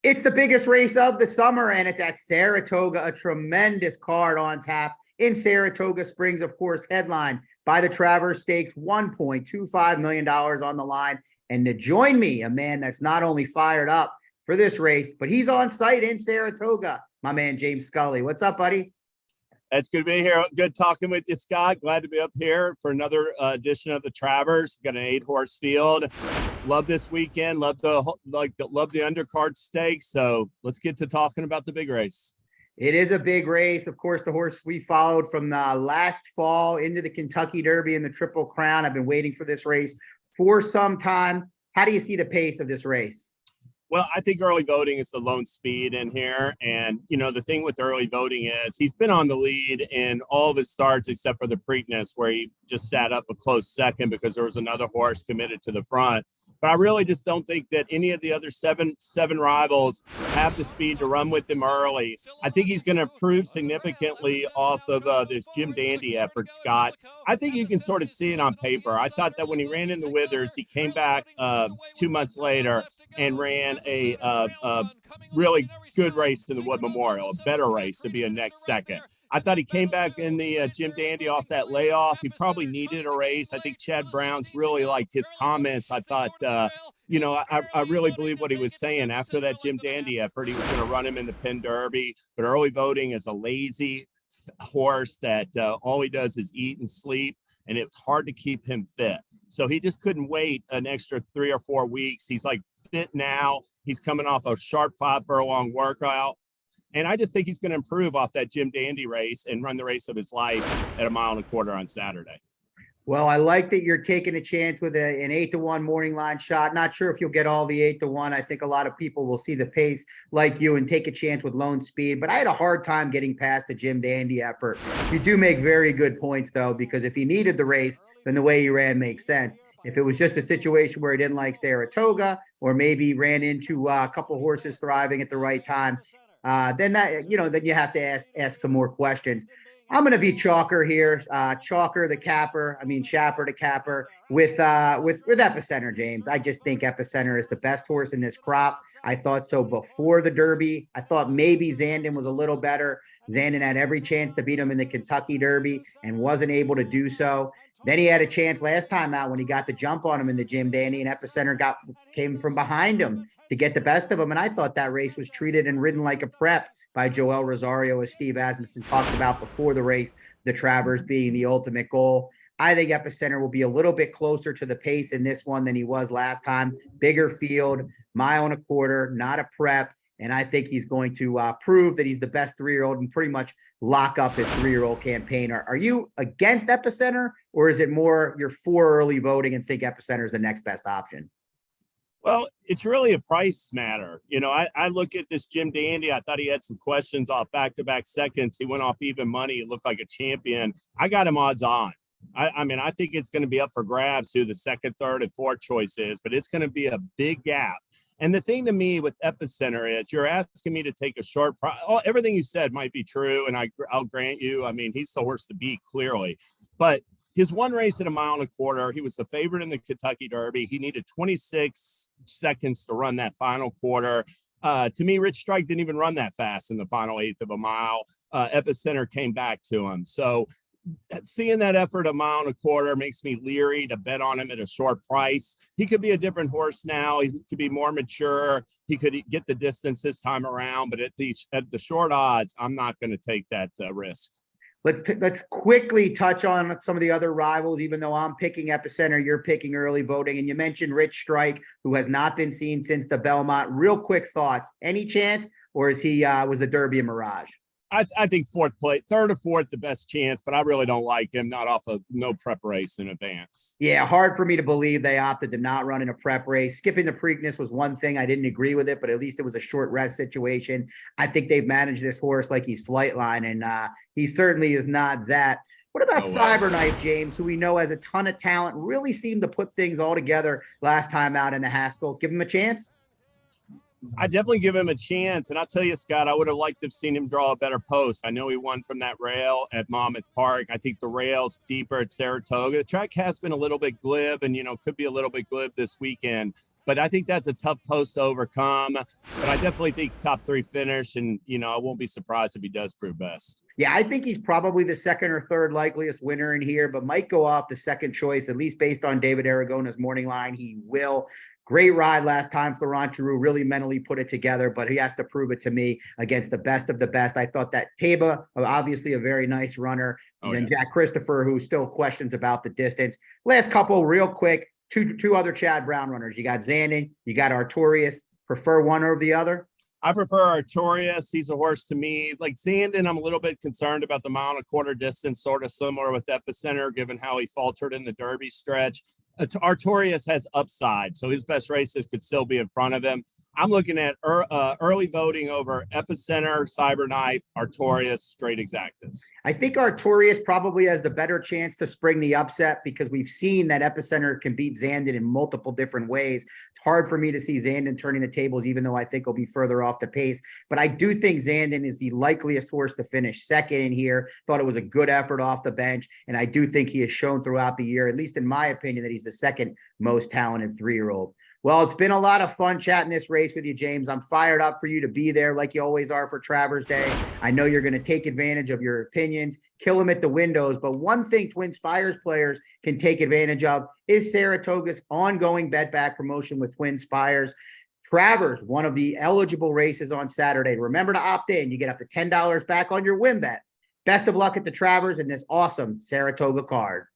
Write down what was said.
It's the biggest race of the summer, and it's at Saratoga, a tremendous card on tap in Saratoga Springs, of course, headlined by the Travers Stakes, $1.25 million on the line. And to join me, a man that's not only fired up for this race, but he's on site in Saratoga, my man, James Scully. What's up, buddy? It's good to be here. Good talking with you, Scott. Glad to be up here for another edition of the Travers. We've got an 8-horse field. Love this weekend. Love the undercard stakes. So let's get to talking about the big race. It is a big race. Of course, the horse we followed from last fall into the Kentucky Derby and the Triple Crown. I've been waiting for this race for some time. How do you see the pace of this race? Well, I think early voting is the lone speed in here. And, you know, the thing with early voting is he's been on the lead in all of his starts except for the Preakness, where he just sat up a close second because there was another horse committed to the front. But I really just don't think that any of the other seven rivals have the speed to run with him early. I think he's going to improve significantly off of this Jim Dandy effort, Scott. I think you can sort of see it on paper. I thought that when he ran in the Withers, he came back 2 months later and ran a really good race in the Wood Memorial, a better race to be a next second. I thought he came back in the Jim Dandy off that layoff. He probably needed a race. I think Chad Brown's really like his comments. I thought, I really believe what he was saying after that Jim Dandy effort. He was going to run him in the Penn Derby, but early voting is a lazy horse that all he does is eat and sleep, and it's hard to keep him fit. So he just couldn't wait an extra 3 or 4 weeks. He's like fit now. He's coming off a sharp 5 furlong workout. And I just think he's going to improve off that Jim Dandy race and run the race of his life at 1.25 miles on Saturday. Well, I like that you're taking a chance with an 8-1 morning line shot. Not sure if you'll get all the 8-1. I think a lot of people will see the pace like you and take a chance with lone speed. But I had a hard time getting past the Jim Dandy effort. You do make very good points, though, because if he needed the race, then the way he ran makes sense. If it was just a situation where he didn't like Saratoga, or maybe ran into a couple horses thriving at the right time, then you have to ask some more questions. I'm going to be Chalker here, Chalker the capper. I mean, Shapper the capper with Epicenter, James. I just think Epicenter is the best horse in this crop. I thought so before the Derby. I thought maybe Zandon was a little better. Zandon had every chance to beat him in the Kentucky Derby and wasn't able to do so. Then he had a chance last time out when he got the jump on him in the Jim Dandy, and Epicenter came from behind him to get the best of him. And I thought that race was treated and ridden like a prep by Joel Rosario, as Steve Asmussen talked about before the race, the Travers being the ultimate goal. I think Epicenter will be a little bit closer to the pace in this one than he was last time. Bigger field, 1.25 miles, not a prep. And I think he's going to prove that he's the best 3-year-old and pretty much lock up his 3-year-old campaign. Are you against Epicenter, or is it more you're for early voting and think Epicenter is the next best option? Well, it's really a price matter. You know, I look at this Jim Dandy. I thought he had some questions off back-to-back seconds. He went off even money. He looked like a champion. I got him odds on. I mean, I think it's going to be up for grabs who the second, third, and fourth choice is, but it's going to be a big gap. And the thing to me with Epicenter is you're asking me to take a short everything you said might be true, and I'll grant you. I mean, he's the horse to beat, clearly. But his one race at 1.25 miles, he was the favorite in the Kentucky Derby. He needed 26 seconds to run that final quarter. To me, Rich Strike didn't even run that fast in the final 1/8 of a mile. Epicenter came back to him. So seeing that effort 1.25 miles makes me leery to bet on him at a short price. He could be a different horse now. He could be more mature. He could get the distance this time around, but at the short odds, I'm not going to take that risk. Let's quickly touch on some of the other rivals. Even though I'm picking Epicenter, you're picking early voting, and you mentioned Rich Strike, who has not been seen since the Belmont. Real quick thoughts: any chance, or is he was the Derby a mirage? I think fourth place, third or fourth, the best chance, but I really don't like him, not off of no prep race in advance. Yeah, hard for me to believe they opted to not run in a prep race. Skipping the Preakness was one thing. I didn't agree with it, but at least it was a short rest situation. I think they've managed this horse like he's Flightline, and he certainly is not that. What about Cyberknife, James, who we know has a ton of talent, really seemed to put things all together last time out in the Haskell? Give him a chance? I definitely give him a chance. And I'll tell you, Scott, I would have liked to have seen him draw a better post. I know he won from that rail at Monmouth Park. I think the rail's deeper at Saratoga. The track has been a little bit glib and, could be a little bit glib this weekend. but I think that's a tough post to overcome. But I definitely think top 3 finish, and I won't be surprised if he does prove best. Yeah, I think he's probably the second or third likeliest winner in here, but might go off the second choice, at least based on David Aragona's morning line. He will. Great ride last time. Florent Giroux really mentally put it together, but he has to prove it to me against the best of the best. I thought that Taba, obviously a very nice runner. And then Jack Christopher, who still questions about the distance. Last couple, real quick, two other Chad Brown runners. You got Zandon, you got Artorias. Prefer one over the other? I prefer Artorias. He's a horse to me. Like Zandon, I'm a little bit concerned about the mile and a quarter distance, sort of similar with Epicenter, given how he faltered in the Derby stretch. Artorias has upside, so his best races could still be in front of him. I'm looking at early voting over Epicenter, Cyberknife, Artorias, Straight Exactus. I think Artorias probably has the better chance to spring the upset because we've seen that Epicenter can beat Zandon in multiple different ways. It's hard for me to see Zandon turning the tables, even though I think he'll be further off the pace. But I do think Zandon is the likeliest horse to finish second in here. Thought it was a good effort off the bench. And I do think he has shown throughout the year, at least in my opinion, that he's the second most talented 3-year-old. Well, it's been a lot of fun chatting this race with you, James. I'm fired up for you to be there like you always are for Travers Day. I know you're going to take advantage of your opinions, kill them at the windows. But one thing TwinSpires players can take advantage of is Saratoga's ongoing bet back promotion with TwinSpires. Travers, one of the eligible races on Saturday. Remember to opt in. You get up to $10 back on your win bet. Best of luck at the Travers and this awesome Saratoga card.